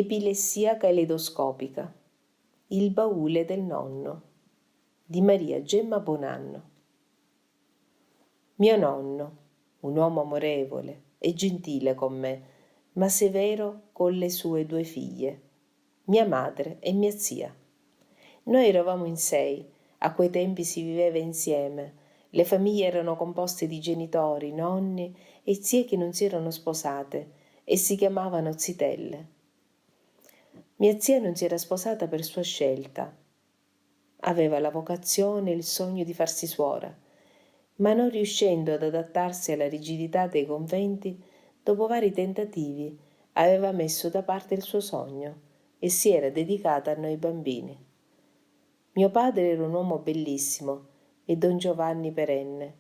Epilessia caleidoscopica. Il baule del nonno di Maria Gemma Bonanno. Mio nonno, un uomo amorevole e gentile con me, ma severo con le sue 2 figlie, mia madre e mia zia. Noi eravamo in 6, a quei tempi si viveva insieme, le famiglie erano composte di genitori, nonni e zie che non si erano sposate e si chiamavano zitelle. Mia zia non si era sposata per sua scelta. Aveva la vocazione e il sogno di farsi suora, ma non riuscendo ad adattarsi alla rigidità dei conventi, dopo vari tentativi aveva messo da parte il suo sogno e si era dedicata a noi bambini. Mio padre era un uomo bellissimo e don Giovanni perenne,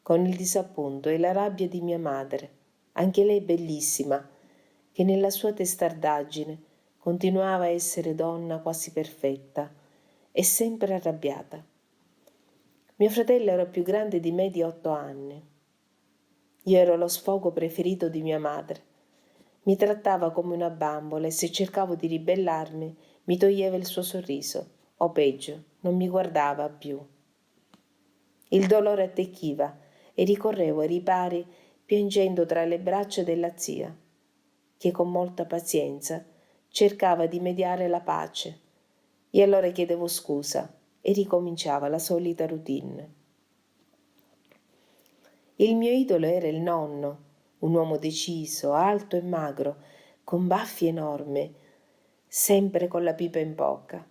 con il disappunto e la rabbia di mia madre, anche lei bellissima, che nella sua testardaggine continuava a essere donna quasi perfetta e sempre arrabbiata. Mio fratello era più grande di me di 8 anni. Io ero lo sfogo preferito di mia madre. Mi trattava come una bambola e se cercavo di ribellarmi mi toglieva il suo sorriso, o peggio, non mi guardava più. Il dolore attecchiva e ricorrevo ai ripari piangendo tra le braccia della zia, che con molta pazienza cercava di mediare la pace, e allora chiedevo scusa e ricominciava la solita routine. Il mio idolo era il nonno, un uomo deciso, alto e magro, con baffi enormi, sempre con la pipa in bocca.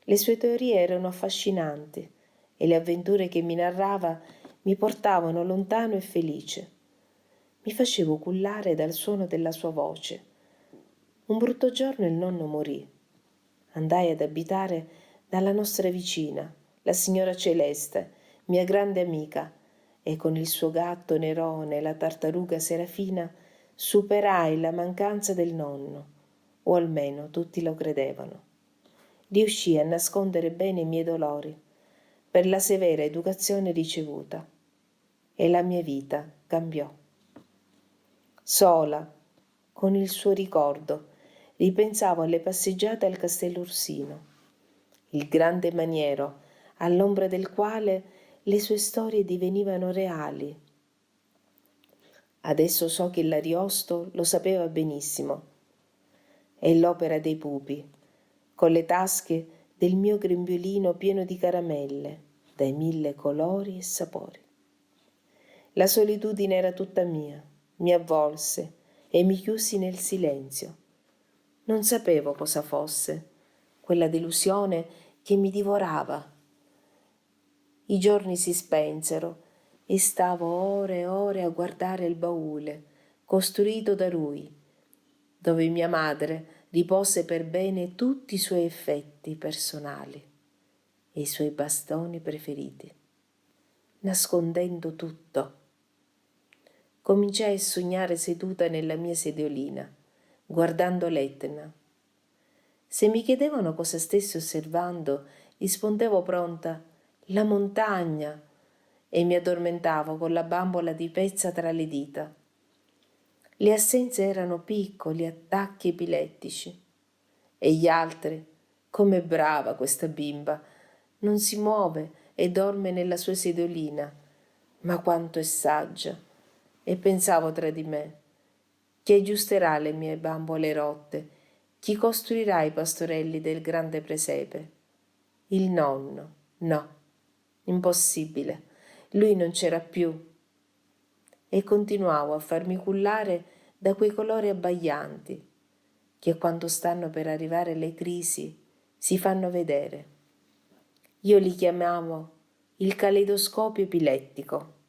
Le sue teorie erano affascinanti e le avventure che mi narrava mi portavano lontano e felice. Mi facevo cullare dal suono della sua voce. Un brutto giorno il nonno morì. Andai ad abitare dalla nostra vicina, la signora Celeste, mia grande amica, e con il suo gatto Nerone e la tartaruga Serafina superai la mancanza del nonno, o almeno tutti lo credevano. Riuscii a nascondere bene i miei dolori per la severa educazione ricevuta e la mia vita cambiò. Sola, con il suo ricordo, ripensavo alle passeggiate al Castello Ursino, il grande maniero all'ombra del quale le sue storie divenivano reali. Adesso so che l'Ariosto lo sapeva benissimo. È l'opera dei pupi, con le tasche del mio grembiulino pieno di caramelle, dai 1000 colori e sapori. La solitudine era tutta mia, mi avvolse e mi chiusi nel silenzio. Non sapevo cosa fosse, quella delusione che mi divorava. I giorni si spensero e stavo ore e ore a guardare il baule costruito da lui, dove mia madre ripose per bene tutti i suoi effetti personali e i suoi bastoni preferiti, nascondendo tutto. Cominciai a sognare seduta nella mia sediolina, guardando l'Etna. Se mi chiedevano cosa stessi osservando, rispondevo pronta: la montagna, e mi addormentavo con la bambola di pezza tra le dita. Le assenze erano piccoli attacchi epilettici. E gli altri: com'è brava questa bimba, non si muove e dorme nella sua sediolina, ma quanto è saggia. E pensavo tra di me: chi aggiusterà le mie bambole rotte? Chi costruirà i pastorelli del grande presepe? Il nonno. No, impossibile. Lui non c'era più. E continuavo a farmi cullare da quei colori abbaglianti che quando stanno per arrivare le crisi si fanno vedere. Io li chiamavo il caleidoscopio epilettico.